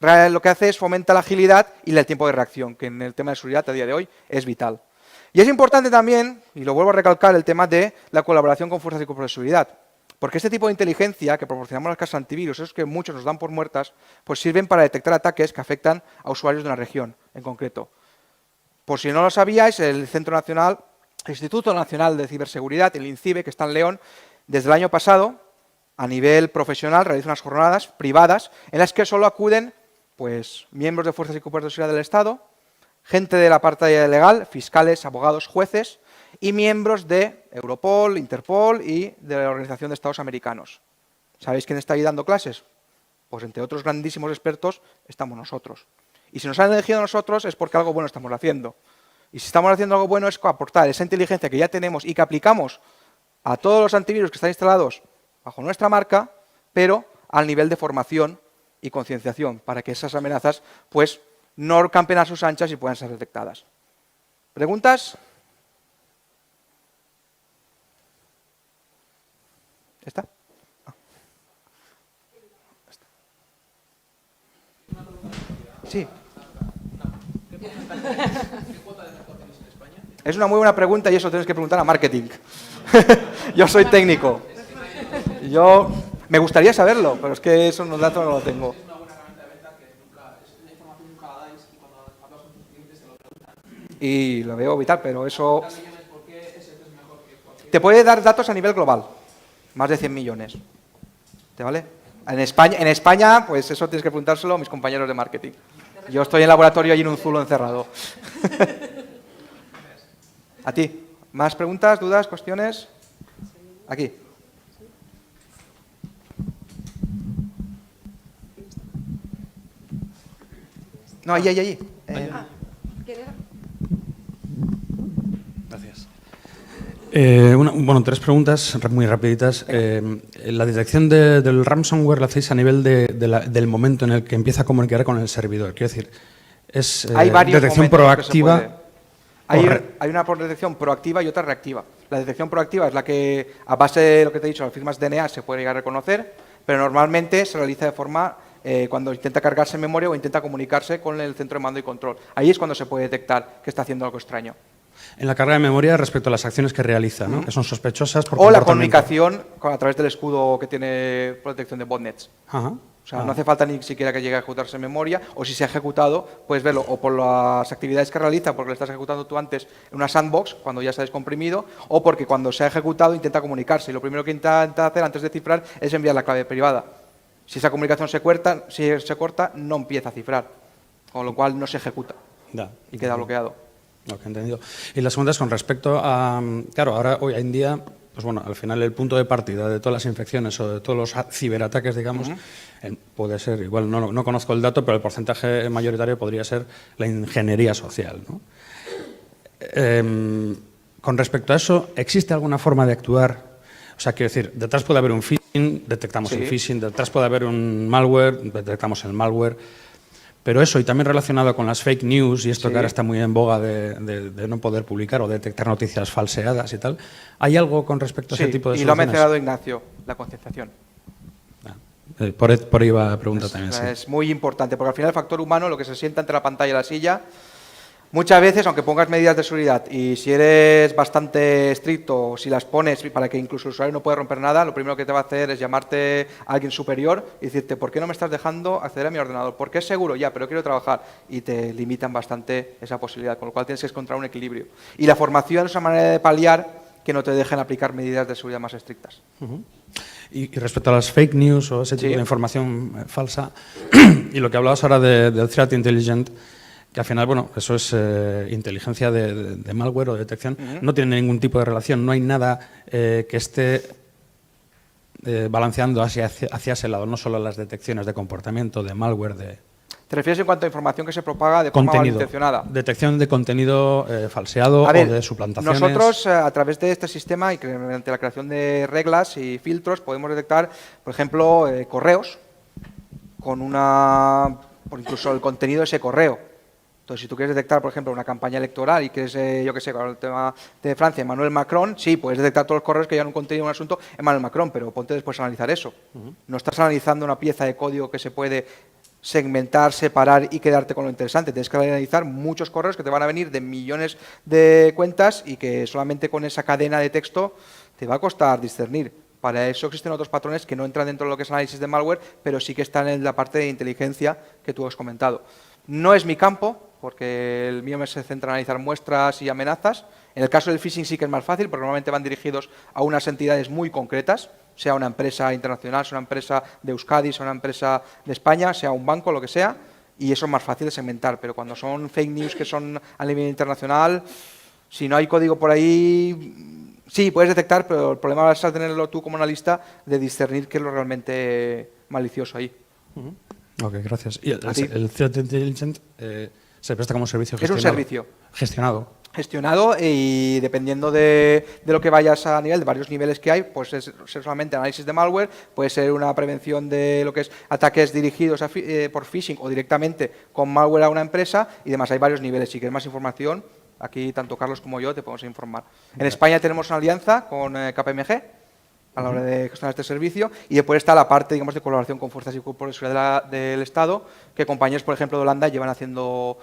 lo que hace es fomenta la agilidad y el tiempo de reacción, que en el tema de seguridad a día de hoy es vital. Y es importante también, y lo vuelvo a recalcar, el tema de la colaboración con fuerzas y cuerpos de seguridad. Porque este tipo de inteligencia que proporcionamos las casas antivirus, esos que muchos nos dan por muertas, pues sirven para detectar ataques que afectan a usuarios de una región en concreto. Por si no lo sabíais, el Instituto Nacional de Ciberseguridad, el INCIBE, que está en León, desde el año pasado, a nivel profesional, realiza unas jornadas privadas en las que solo acuden pues, miembros de fuerzas y cuerpos de seguridad del Estado, gente de la parte legal, fiscales, abogados, jueces, y miembros de Europol, Interpol y de la Organización de Estados Americanos. ¿Sabéis quién está ahí dando clases? Pues entre otros grandísimos expertos estamos nosotros. Y si nos han elegido a nosotros es porque algo bueno estamos haciendo. Y si estamos haciendo algo bueno es aportar esa inteligencia que ya tenemos y que aplicamos a todos los antivirus que están instalados bajo nuestra marca, pero al nivel de formación y concienciación, para que esas amenazas pues, no campen a sus anchas y puedan ser detectadas. ¿Preguntas? ¿Está? Sí. Es una muy buena pregunta y eso tienes que preguntar a marketing. Yo soy técnico. Me gustaría saberlo, pero es que esos datos no lo tengo. Y lo veo vital, pero eso... Te puede dar datos a nivel global. Más de 100 millones. ¿Te vale? En España, pues eso tienes que preguntárselo a mis compañeros de marketing. Yo estoy en laboratorio y en un zulo encerrado. A ti. ¿Más preguntas, dudas, cuestiones? Aquí. No, allí. Gracias. Tres preguntas muy rapiditas. La detección del ransomware la hacéis a nivel del momento en el que empieza a comunicar con el servidor. Quiero decir, es hay varios detección proactiva. Hay una detección proactiva y otra reactiva. La detección proactiva es la que, a base de lo que te he dicho, las firmas DNA se puede llegar a reconocer, pero normalmente se realiza de forma cuando intenta cargarse memoria o intenta comunicarse con el centro de mando y control. Ahí es cuando se puede detectar que está haciendo algo extraño. En la carga de memoria respecto a las acciones que realiza, ¿no? Que son sospechosas por o la comunicación a través del escudo que tiene protección de botnets. Ajá. O sea, no hace falta ni siquiera que llegue a ejecutarse en memoria, o si se ha ejecutado, puedes verlo o por las actividades que realiza, porque lo estás ejecutando tú antes en una sandbox, cuando ya se ha descomprimido, o porque cuando se ha ejecutado intenta comunicarse. Y lo primero que intenta hacer antes de cifrar es enviar la clave privada. Si esa comunicación se corta, no empieza a cifrar, con lo cual no se ejecuta y queda bloqueado. Ok, entendido. Y la segunda es con respecto a, claro, ahora hoy en día, pues bueno, al final el punto de partida de todas las infecciones o de todos los ciberataques, digamos, puede ser, igual no conozco el dato, pero el porcentaje mayoritario podría ser la ingeniería social, ¿no? Con respecto a eso, ¿existe alguna forma de actuar? O sea, quiero decir, detrás puede haber un phishing, detectamos el phishing, detrás puede haber un malware, detectamos el malware. Pero eso, y también relacionado con las fake news, y esto que ahora está muy en boga de no poder publicar o detectar noticias falseadas y tal, ¿hay algo con respecto a ese tipo de soluciones? Y lo ha mencionado Ignacio, la concienciación. Por ahí va la pregunta también. Sí. Es muy importante, porque al final el factor humano, lo que se sienta entre la pantalla y la silla, muchas veces, aunque pongas medidas de seguridad y si eres bastante estricto, si las pones para que incluso el usuario no pueda romper nada, lo primero que te va a hacer es llamarte a alguien superior y decirte, ¿por qué no me estás dejando acceder a mi ordenador? ¿Por qué es seguro? Ya, pero quiero trabajar. Y te limitan bastante esa posibilidad, con lo cual tienes que encontrar un equilibrio. Y la formación es una manera de paliar que no te dejen aplicar medidas de seguridad más estrictas. Y respecto a las fake news o ese tipo de información falsa, y lo que hablabas ahora del threat intelligent, que al final, bueno, eso es inteligencia de malware o de detección, no tiene ningún tipo de relación, no hay nada que esté balanceando hacia ese lado, no solo las detecciones de comportamiento, de malware, de... ¿Te refieres en cuanto a información que se propaga de forma malintencionada? Detección de contenido falseado o de suplantaciones. Nosotros, a través de este sistema y mediante la creación de reglas y filtros, podemos detectar, por ejemplo, correos con por incluso el contenido de ese correo. Entonces, si tú quieres detectar, por ejemplo, una campaña electoral y quieres, yo qué sé, con el tema de Francia, Emmanuel Macron, sí, puedes detectar todos los correos que llevan un contenido, un asunto, Emmanuel Macron, pero ponte después a analizar eso. No estás analizando una pieza de código que se puede segmentar, separar y quedarte con lo interesante. Tienes que analizar muchos correos que te van a venir de millones de cuentas y que solamente con esa cadena de texto te va a costar discernir. Para eso existen otros patrones que no entran dentro de lo que es análisis de malware, pero sí que están en la parte de inteligencia que tú has comentado. No es mi campo, porque el mío se centra en analizar muestras y amenazas. En el caso del phishing sí que es más fácil, porque normalmente van dirigidos a unas entidades muy concretas, sea una empresa internacional, sea una empresa de Euskadi, sea una empresa de España, sea un banco, lo que sea, y eso es más fácil de segmentar. Pero cuando son fake news que son a nivel internacional, Si no hay código por ahí, sí, puedes detectar, pero el problema es tenerlo tú como analista de discernir qué es lo realmente malicioso ahí. Ok, gracias. ¿Y A ti. el Threat Intelligence se presta como servicio Es un gestionado? servicio. Gestionado. Gestionado y dependiendo de lo que vayas a nivel, de varios niveles que hay, pues es ser solamente análisis de malware, puede ser una prevención de lo que es ataques dirigidos por phishing o directamente con malware a una empresa y demás. Hay varios niveles. Si quieres más información, aquí tanto Carlos como yo te podemos informar. En España tenemos una alianza con KPMG a la hora de gestionar este servicio y después está la parte, digamos, de colaboración con fuerzas y cuerpos de seguridad del Estado, que compañeros, por ejemplo, de Holanda llevan haciendo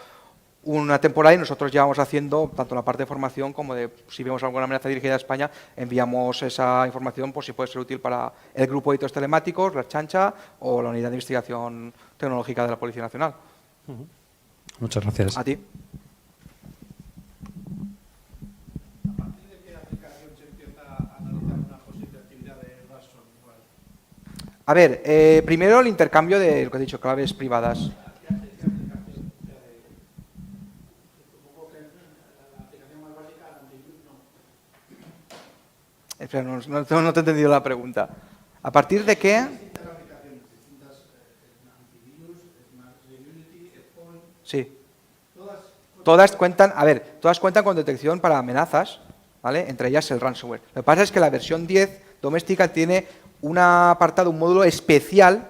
una temporada y nosotros llevamos haciendo tanto la parte de formación como de, si vemos alguna amenaza dirigida a España, enviamos esa información por si puede ser útil para el grupo de hitos telemáticos, la Chancha o la Unidad de Investigación Tecnológica de la Policía Nacional. Muchas gracias. A ti. ¿A partir de qué aplicación se empieza a analizar una posible actividad de ransomware? A ver, primero el intercambio de, lo que he dicho, claves privadas. Espera, no te he entendido la pregunta. ¿A partir de qué? Sí. Todas cuentan, a ver, todas cuentan con detección para amenazas, ¿vale? Entre ellas el ransomware. Lo que pasa es que la versión 10 doméstica tiene un apartado, un módulo especial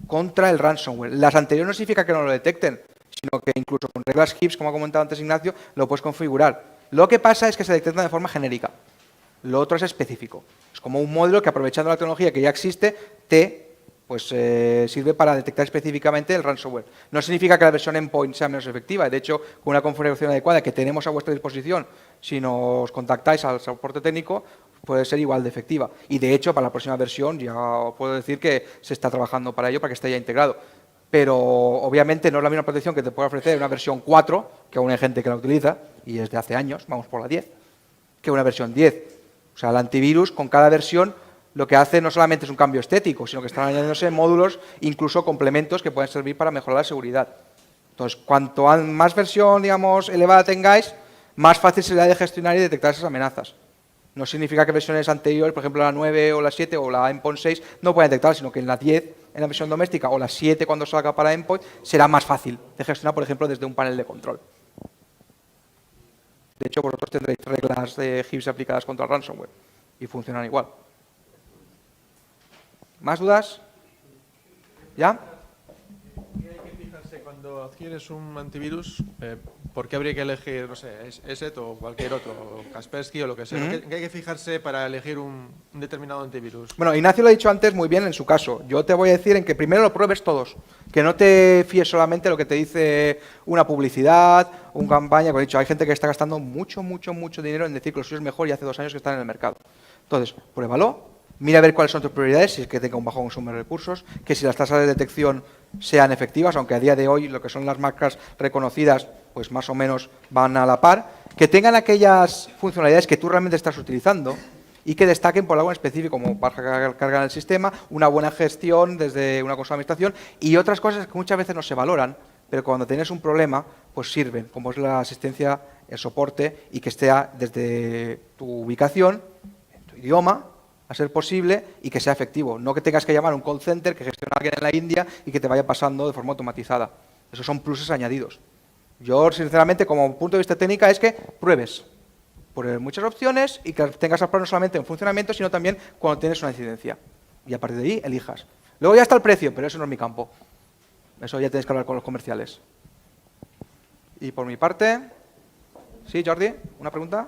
contra el ransomware. Las anteriores no significa que no lo detecten, sino que incluso con reglas HIPS, como ha comentado antes Ignacio, lo puedes configurar. Lo que pasa es que se detectan de forma genérica. Lo otro es específico. Es como un módulo que, aprovechando la tecnología que ya existe, sirve para detectar específicamente el ransomware. No significa que la versión endpoint sea menos efectiva. De hecho, con una configuración adecuada que tenemos a vuestra disposición, si nos contactáis al soporte técnico, puede ser igual de efectiva. Y de hecho, para la próxima versión ya os puedo decir que se está trabajando para ello, para que esté ya integrado. Pero obviamente no es la misma protección que te puede ofrecer una versión 4, que aún hay gente que la utiliza, y es de hace años, vamos por la 10, que una versión 10. O sea, el antivirus con cada versión lo que hace no solamente es un cambio estético, sino que están añadiéndose módulos, incluso complementos que pueden servir para mejorar la seguridad. Entonces, cuanto más versión, digamos, elevada tengáis, más fácil será de gestionar y detectar esas amenazas. No significa que versiones anteriores, por ejemplo la 9 o la 7 o la Endpoint 6, no puedan detectar, sino que en la 10, en la versión doméstica, o la 7 cuando salga para Endpoint, será más fácil de gestionar, por ejemplo, desde un panel de control. De hecho, vosotros tendréis reglas de HIPS aplicadas contra el ransomware y funcionan igual. ¿Más dudas? ¿Ya? ¿Qué hay que fijarse cuando adquieres un antivirus? ¿Por qué habría que elegir, no sé, ESET o cualquier otro, o Kaspersky o lo que sea? ¿Qué hay que fijarse para elegir un determinado antivirus? Bueno, Ignacio lo ha dicho antes muy bien en su caso. Yo te voy a decir en que primero lo pruebes todos. Que no te fíes solamente de lo que te dice una publicidad, una campaña. Como he dicho, hay gente que está gastando mucho dinero en decir que lo suyo es mejor y hace 2 años que están en el mercado. Entonces, pruébalo. Mira a ver cuáles son tus prioridades, si es que tenga un bajo consumo de recursos, que si las tasas de detección sean efectivas, aunque a día de hoy lo que son las marcas reconocidas, pues más o menos van a la par, que tengan aquellas funcionalidades que tú realmente estás utilizando y que destaquen por algo en específico, como para cargar el sistema, una buena gestión desde una consola de administración y otras cosas que muchas veces no se valoran, pero cuando tienes un problema, pues sirven, como es la asistencia, el soporte y que esté desde tu ubicación, en tu idioma, a ser posible y que sea efectivo. No que tengas que llamar a un call center que gestiona a alguien en la India y que te vaya pasando de forma automatizada. Esos son pluses añadidos. Yo, sinceramente, como punto de vista técnica, es que pruebes por muchas opciones y que tengas a no solamente en funcionamiento, sino también cuando tienes una incidencia. Y a partir de ahí, elijas. Luego ya está el precio, pero eso no es mi campo. Eso ya tienes que hablar con los comerciales. Y por mi parte... ¿Sí, Jordi? ¿Una pregunta?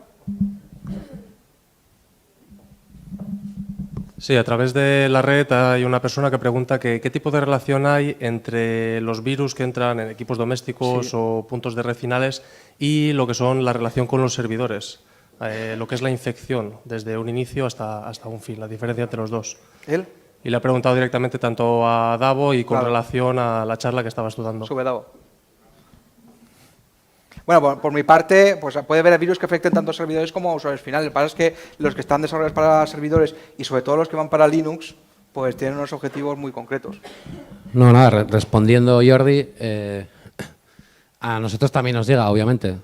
Sí, a través de la red hay una persona que pregunta qué tipo de relación hay entre los virus que entran en equipos domésticos o puntos de red finales y lo que son la relación con los servidores, lo que es la infección desde un inicio hasta un fin, la diferencia entre los dos. ¿Él? Y le ha preguntado directamente tanto a Davo y con Claro. relación a la charla que estabas tú dando. Sube, Davo. Bueno, por mi parte, pues puede haber virus que afecten tanto a servidores como a usuarios finales. Lo que pasa es que los que están desarrollados para servidores y sobre todo los que van para Linux, pues tienen unos objetivos muy concretos. No, nada, respondiendo Jordi, a nosotros también nos llega, obviamente.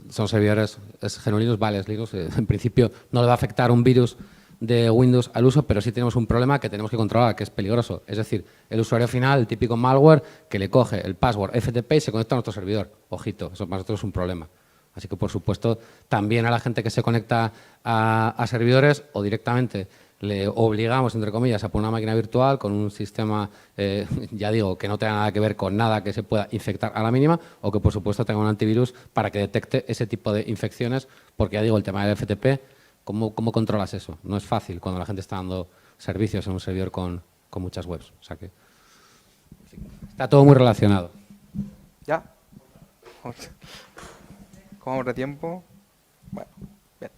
Son servidores, es GNU Linux, vale, es Linux. En principio no le va a afectar un virus de Windows al uso, pero sí tenemos un problema que tenemos que controlar, que es peligroso. Es decir, el usuario final, el típico malware, que le coge el password FTP y se conecta a nuestro servidor. Ojito, eso para nosotros es un problema. Así que, por supuesto, también a la gente que se conecta a servidores o directamente le obligamos, entre comillas, a poner una máquina virtual con un sistema, ya digo, que no tenga nada que ver con nada que se pueda infectar a la mínima o que, por supuesto, tenga un antivirus para que detecte ese tipo de infecciones, porque, ya digo, el tema del FTP, ¿cómo controlas eso? No es fácil cuando la gente está dando servicios en un servidor con muchas webs. O sea que está todo muy relacionado. ¿Ya? ¿Cómo vamos de tiempo? Bueno, bien.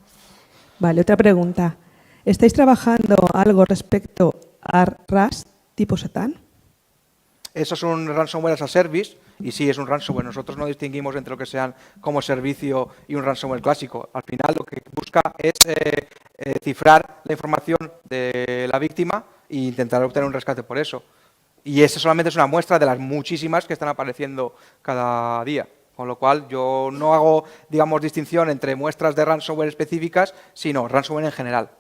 Vale, otra pregunta. ¿Estáis trabajando algo respecto a Rust tipo Satan? Eso es un ransomware as a service y sí, es un ransomware. Nosotros no distinguimos entre lo que sean como servicio y un ransomware clásico. Al final lo que busca es cifrar la información de la víctima e intentar obtener un rescate por eso. Y esa solamente es una muestra de las muchísimas que están apareciendo cada día. Con lo cual yo no hago, digamos, distinción entre muestras de ransomware específicas, sino ransomware en general.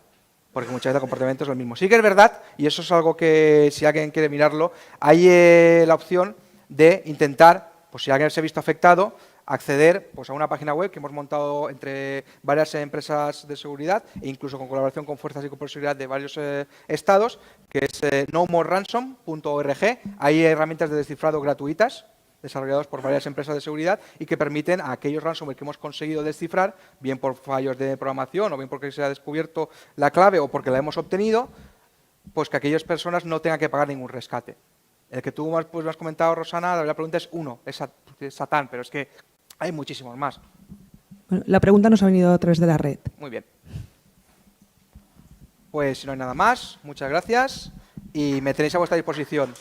Porque muchas veces el comportamiento es el mismo. Sí que es verdad, y eso es algo que si alguien quiere mirarlo, hay la opción de intentar, pues si alguien se ha visto afectado, acceder pues, a una página web que hemos montado entre varias empresas de seguridad e incluso con colaboración con fuerzas y cuerpos de seguridad de varios estados, que es nomoreransom.org. Hay herramientas de descifrado gratuitas desarrollados por varias empresas de seguridad y que permiten a aquellos ransomware que hemos conseguido descifrar, bien por fallos de programación o bien porque se ha descubierto la clave o porque la hemos obtenido, pues que aquellas personas no tengan que pagar ningún rescate. El que tú pues, me has comentado, Rosana, la pregunta es uno, es Satán, pero es que hay muchísimos más. Bueno, la pregunta nos ha venido a través de la red. Muy bien. Pues si no hay nada más, muchas gracias y me tenéis a vuestra disposición.